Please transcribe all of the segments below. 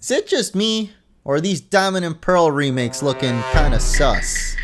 Is it just me, or are these Diamond and Pearl remakes looking kinda sus?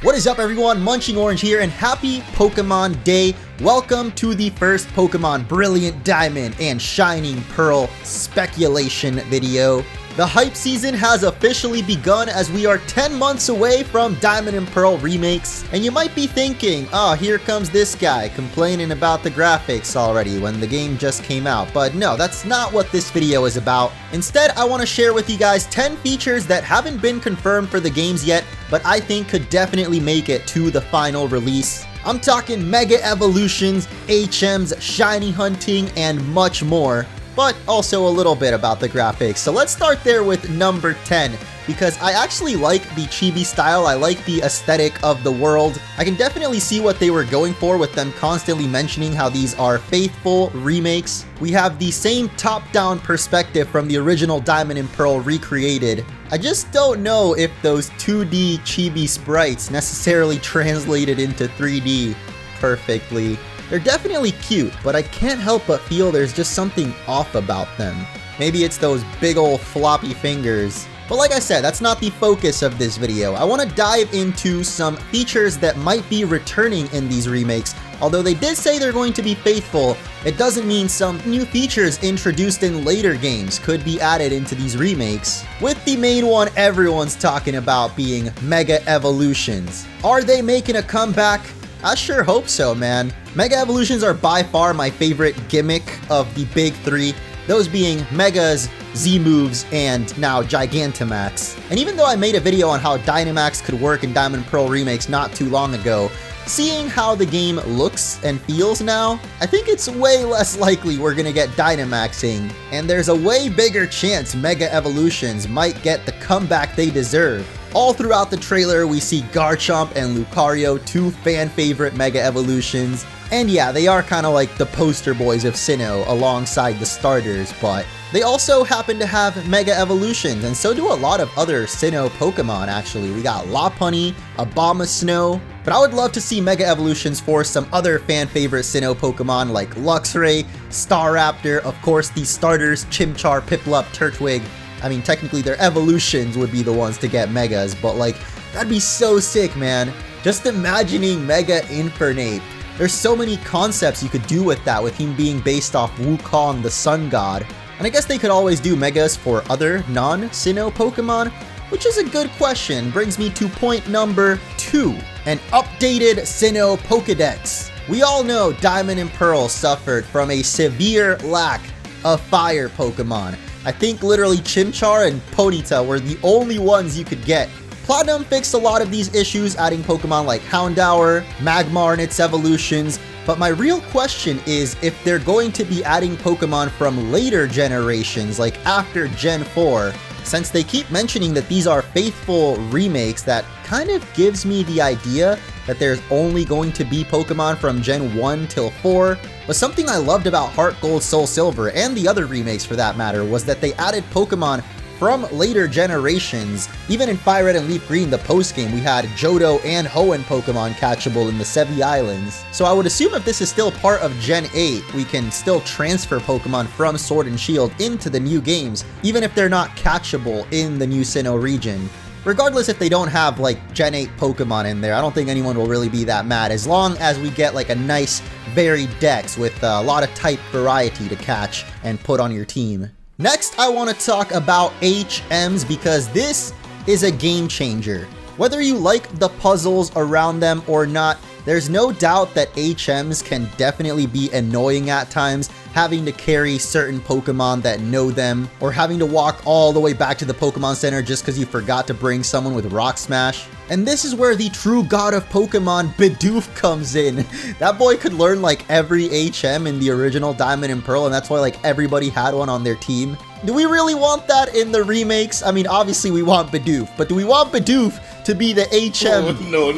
What is up everyone, Munching Orange here, and happy Pokemon Day! Welcome to the first Pokemon Brilliant Diamond and Shining Pearl speculation video. The hype season has officially begun as we are 10 months away from Diamond and Pearl remakes. And you might be thinking, oh, here comes this guy complaining about the graphics already when the game just came out. But no, that's not what this video is about. Instead, I want to share with you guys 10 features that haven't been confirmed for the games yet, but I think could definitely make it to the final release. I'm talking Mega Evolutions, HMs, Shiny Hunting, and much more. But also a little bit about the graphics. So let's start there with number 10, because I actually like the chibi style. I like the aesthetic of the world. I can definitely see what they were going for with them constantly mentioning how these are faithful remakes. We have the same top-down perspective from the original Diamond and Pearl recreated. I just don't know if those 2D chibi sprites necessarily translated into 3D perfectly. They're definitely cute, but I can't help but feel there's just something off about them. Maybe it's those big ol' floppy fingers. But like I said, that's not the focus of this video. I want to dive into some features that might be returning in these remakes. Although they did say they're going to be faithful, it doesn't mean some new features introduced in later games could be added into these remakes. With the main one everyone's talking about being Mega Evolutions. Are they making a comeback? I sure hope so, man. Mega Evolutions are by far my favorite gimmick of the big three, those being Megas, Z-Moves, and now Gigantamax. And even though I made a video on how Dynamax could work in Diamond and Pearl remakes not too long ago, seeing how the game looks and feels now, I think it's way less likely we're gonna get Dynamaxing, and there's a way bigger chance Mega Evolutions might get the comeback they deserve. All throughout the trailer, we see Garchomp and Lucario, two fan-favorite Mega Evolutions. And yeah, they are kind of like the poster boys of Sinnoh alongside the starters, but they also happen to have Mega Evolutions, and so do a lot of other Sinnoh Pokemon, actually. We got Lopunny, Abomasnow, but I would love to see Mega Evolutions for some other fan-favorite Sinnoh Pokemon like Luxray, Staraptor, of course the starters, Chimchar, Piplup, Turtwig. I mean, technically their evolutions would be the ones to get Megas, but like, that'd be so sick, man. Just imagining Mega Infernape. There's so many concepts you could do with that, with him being based off Wukong, the sun god. And I guess they could always do Megas for other non-Sinnoh Pokemon, which is a good question. Brings me to point number 2, an updated Sinnoh Pokédex. We all know Diamond and Pearl suffered from a severe lack of fire Pokemon. I think literally Chimchar and Ponyta were the only ones you could get. Platinum fixed a lot of these issues, adding Pokemon like Houndour, Magmar and its evolutions, but my real question is if they're going to be adding Pokemon from later generations, like after Gen 4, since they keep mentioning that these are faithful remakes. That kind of gives me the idea that there's only going to be Pokemon from Gen 1 till 4. But something I loved about Heart Gold, Soul Silver, and the other remakes for that matter, was that they added Pokemon from later generations. Even in Fire Red and Leaf Green, the post-game, we had Johto and Hoenn Pokemon catchable in the Sevi Islands. So I would assume if this is still part of Gen 8, we can still transfer Pokemon from Sword and Shield into the new games, even if they're not catchable in the new Sinnoh region. Regardless if they don't have like Gen 8 Pokemon in there, I don't think anyone will really be that mad, as long as we get like a nice varied dex with a lot of type variety to catch and put on your team. Next, I want to talk about HMs, because this is a game changer. Whether you like the puzzles around them or not, there's no doubt that HMs can definitely be annoying at times, having to carry certain Pokemon that know them, or having to walk all the way back to the Pokemon Center just because you forgot to bring someone with Rock Smash. And this is where the true god of Pokemon, Bidoof, comes in. That boy could learn like every HM in the original Diamond and Pearl, and that's why like everybody had one on their team. Do we really want that in the remakes? I mean, obviously we want Bidoof, but do we want Bidoof to be the HM? No.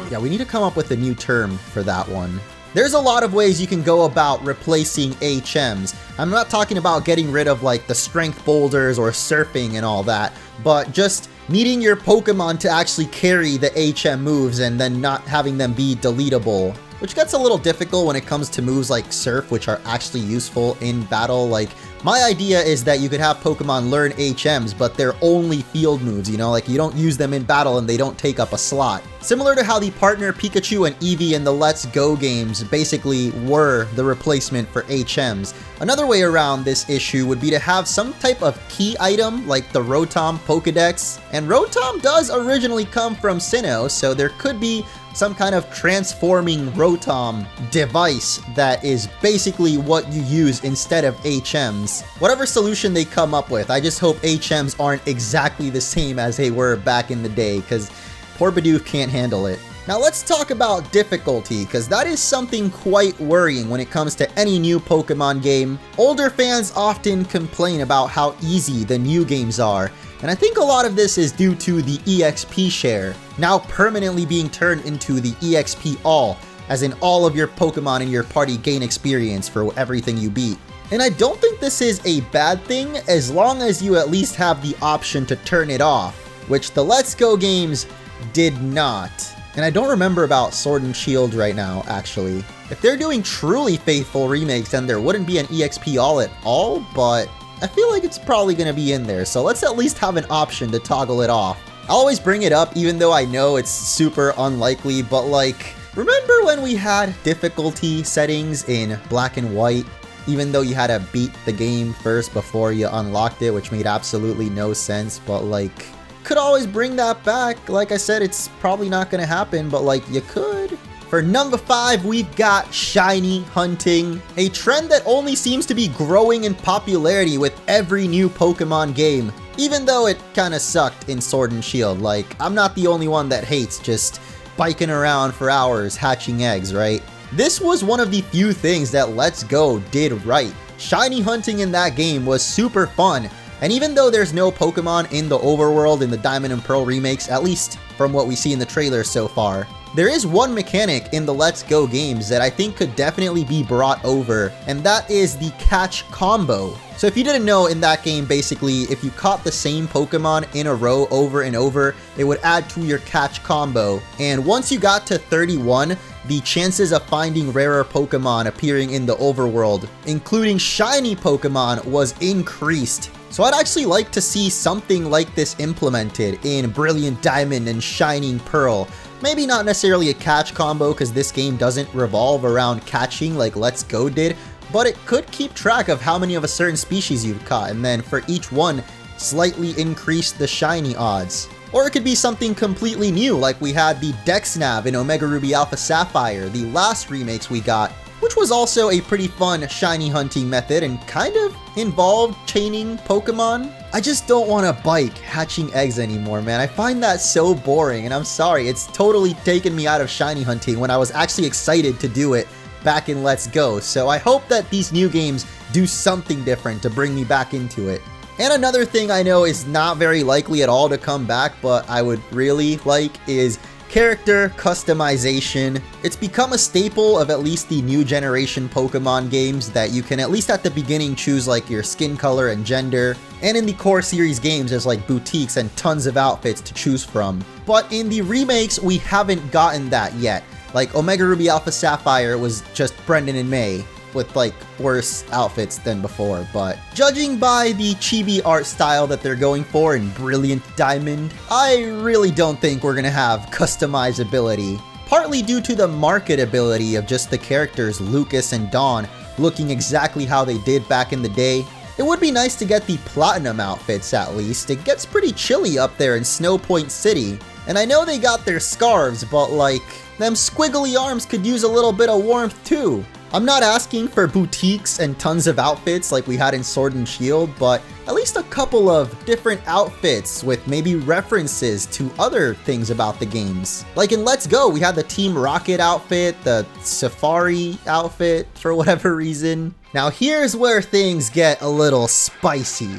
Yeah, we need to come up with a new term for that one. There's a lot of ways you can go about replacing HMs. I'm not talking about getting rid of like the strength boulders or surfing and all that, but just needing your Pokemon to actually carry the HM moves and then not having them be deletable. which gets a little difficult when it comes to moves like Surf, which are actually useful in battle. Like, my idea is that you could have Pokemon learn HMs, but they're only field moves, you know, like you don't use them in battle and they don't take up a slot. Similar to how the partner Pikachu and Eevee in the Let's Go games basically were the replacement for HMs. Another way around this issue would be to have some type of key item like the Rotom Pokédex, and Rotom does originally come from Sinnoh, so there could be some kind of transforming Rotom device that is basically what you use instead of HMs. Whatever solution they come up with, I just hope HMs aren't exactly the same as they were back in the day, because poor Bidoof can't handle it. Now let's talk about difficulty, because that is something quite worrying when it comes to any new Pokemon game. Older fans often complain about how easy the new games are, and I think a lot of this is due to the EXP share, now permanently being turned into the EXP All, as in all of your Pokemon in your party gain experience for everything you beat. And I don't think this is a bad thing, as long as you at least have the option to turn it off, which the Let's Go games did not. And I don't remember about Sword and Shield right now, actually. If they're doing truly faithful remakes, then there wouldn't be an EXP All at all, but I feel like it's probably going to be in there, so let's at least have an option to toggle it off. I always bring it up even though I know it's super unlikely, but like, remember when we had difficulty settings in Black and White? Even though you had to beat the game first before you unlocked it, which made absolutely no sense, but like, could always bring that back. Like I said, it's probably not going to happen, but like, you could. For number 5, we've got shiny hunting, a trend that only seems to be growing in popularity with every new Pokemon game, even though it kinda sucked in Sword and Shield. Like, I'm not the only one that hates just biking around for hours hatching eggs, right? This was one of the few things that Let's Go did right. Shiny hunting in that game was super fun, and even though there's no Pokemon in the overworld in the Diamond and Pearl remakes, at least from what we see in the trailer so far, there is one mechanic in the Let's Go games that I think could definitely be brought over, and that is the catch combo. So if you didn't know, in that game, basically, if you caught the same Pokemon in a row over and over, it would add to your catch combo. And once you got to 31, the chances of finding rarer Pokemon appearing in the overworld, including shiny Pokemon, was increased. So I'd actually like to see something like this implemented in Brilliant Diamond and Shining Pearl. Maybe not necessarily a catch combo, because this game doesn't revolve around catching like Let's Go did, but it could keep track of how many of a certain species you've caught, and then for each one, slightly increase the shiny odds. Or it could be something completely new, like we had the Dexnav in Omega Ruby Alpha Sapphire, the last remakes we got, which was also a pretty fun shiny hunting method and kind of involved chaining Pokemon. I just don't want to bike hatching eggs anymore, man. I find that so boring, and I'm sorry, it's totally taken me out of shiny hunting when I was actually excited to do it back in Let's Go. So I hope that these new games do something different to bring me back into it. And another thing I know is not very likely at all to come back, but I would really like, is character customization. It's become a staple of at least the new generation Pokemon games that you can at least at the beginning choose like your skin color and gender. And in the core series games, there's like boutiques and tons of outfits to choose from. But in the remakes, we haven't gotten that yet. Like Omega Ruby Alpha Sapphire was just Brendan and May with like worse outfits than before, but judging by the chibi art style that they're going for in Brilliant Diamond, I really don't think we're gonna have customizability, partly due to the marketability of just the characters Lucas and Dawn looking exactly how they did back in the day. It would be nice to get the platinum outfits at least. It gets pretty chilly up there in Snow Point City, and I know they got their scarves, but like, them squiggly arms could use a little bit of warmth too. I'm not asking for boutiques and tons of outfits like we had in Sword and Shield, but at least a couple of different outfits with maybe references to other things about the games. Like in Let's Go, we had the Team Rocket outfit, the Safari outfit for whatever reason. Now here's where things get a little spicy.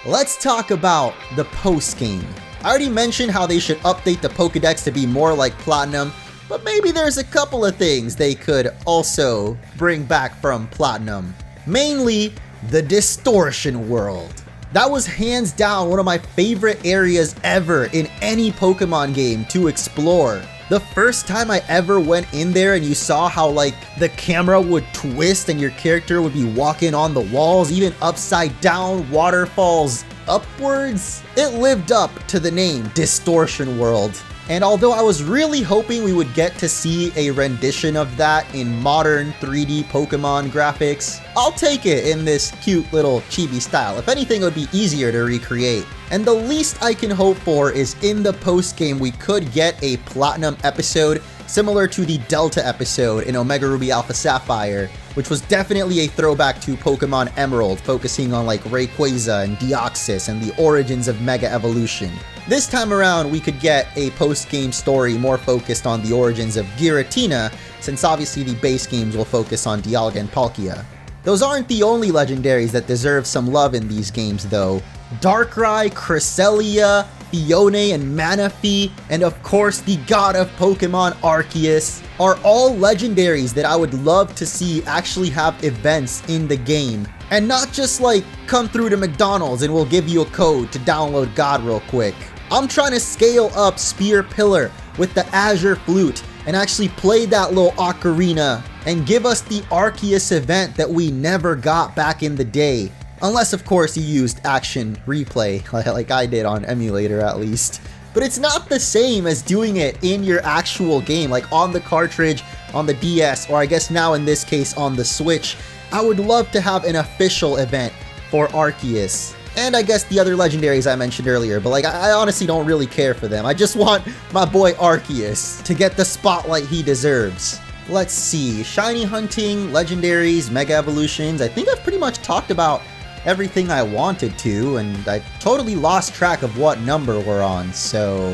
Let's talk about the post-game. I already mentioned how they should update the Pokédex to be more like Platinum, but maybe there's a couple of things they could also bring back from Platinum. Mainly, the Distortion World. That was hands down one of my favorite areas ever in any Pokemon game to explore. The first time I ever went in there and you saw how like the camera would twist and your character would be walking on the walls, even upside down, waterfalls upwards, it lived up to the name Distortion World. And although I was really hoping we would get to see a rendition of that in modern 3D Pokemon graphics, I'll take it in this cute little chibi style. If anything, it would be easier to recreate. And the least I can hope for is in the post-game we could get a Platinum episode similar to the Delta episode in Omega Ruby Alpha Sapphire, which was definitely a throwback to Pokemon Emerald, focusing on like Rayquaza and Deoxys and the origins of Mega Evolution. This time around, we could get a post-game story more focused on the origins of Giratina, since obviously the base games will focus on Dialga and Palkia. Those aren't the only legendaries that deserve some love in these games though. Darkrai, Cresselia, Fione, and Manaphy, and of course the god of Pokemon Arceus, are all legendaries that I would love to see actually have events in the game. And not just like, come through to McDonald's and we'll give you a code to download God real quick. I'm trying to scale up Spear Pillar with the Azure Flute and actually play that little ocarina and give us the Arceus event that we never got back in the day. Unless of course you used Action Replay, like I did on emulator at least. But it's not the same as doing it in your actual game, like on the cartridge, on the DS, or I guess now in this case on the Switch. I would love to have an official event for Arceus. And I guess the other legendaries I mentioned earlier, but like I honestly don't really care for them. I just want my boy Arceus to get the spotlight he deserves. Let's see, shiny hunting, legendaries, mega evolutions. I think I've pretty much talked about everything I wanted to, and I totally lost track of what number we're on, so...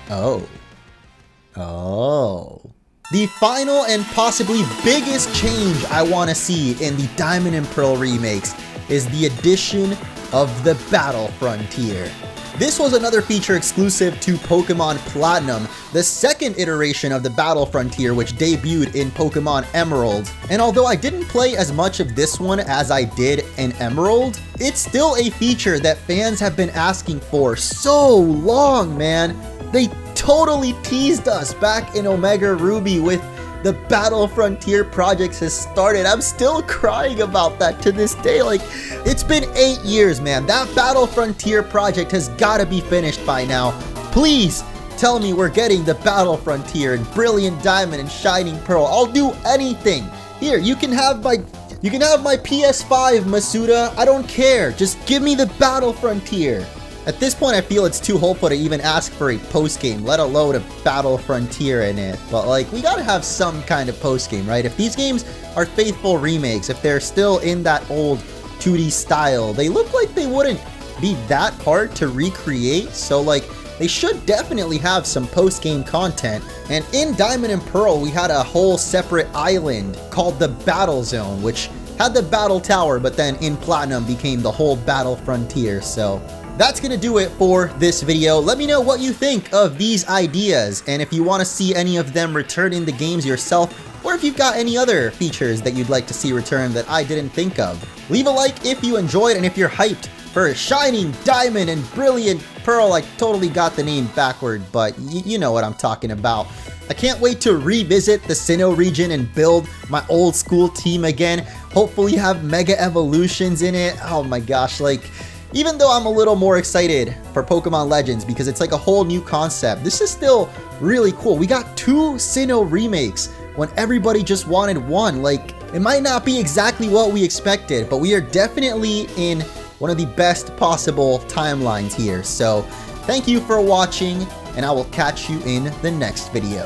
Oh. The final and possibly biggest change I want to see in the Diamond and Pearl remakes is the addition of the Battle Frontier. This was another feature exclusive to Pokemon Platinum, the second iteration of the Battle Frontier which debuted in Pokemon Emerald. And although I didn't play as much of this one as I did in Emerald, it's still a feature that fans have been asking for so long, man. They totally teased us back in Omega Ruby with the Battle Frontier project has started. I'm still crying about that to this day. Like, it's been 8 years, man. That Battle Frontier project has got to be finished by now. Please tell me we're getting the Battle Frontier and Brilliant Diamond and Shining Pearl. I'll do anything. Here, you can have my PS5, Masuda. I don't care. Just give me the Battle Frontier. At this point, I feel it's too hopeful to even ask for a post-game, let alone a Battle Frontier in it. But like, we gotta have some kind of post-game, right? If these games are faithful remakes, if they're still in that old 2D style, they look like they wouldn't be that hard to recreate. So like, they should definitely have some post-game content. And in Diamond and Pearl, we had a whole separate island called the Battle Zone, which had the Battle Tower, but then in Platinum became the whole Battle Frontier. So that's gonna do it for this video. Let me know what you think of these ideas, and if you want to see any of them return in the games yourself, or if you've got any other features that you'd like to see return that I didn't think of. Leave a like if you enjoyed, and if you're hyped for Shining Diamond and Brilliant Pearl. I totally got the name backward, but you know what I'm talking about. I can't wait to revisit the Sinnoh region and build my old school team again. Hopefully have Mega Evolutions in it. Oh my gosh, like, even though I'm a little more excited for Pokemon Legends because it's like a whole new concept, this is still really cool. We got 2 Sinnoh remakes when everybody just wanted one. Like, it might not be exactly what we expected, but we are definitely in one of the best possible timelines here. So thank you for watching, and I will catch you in the next video.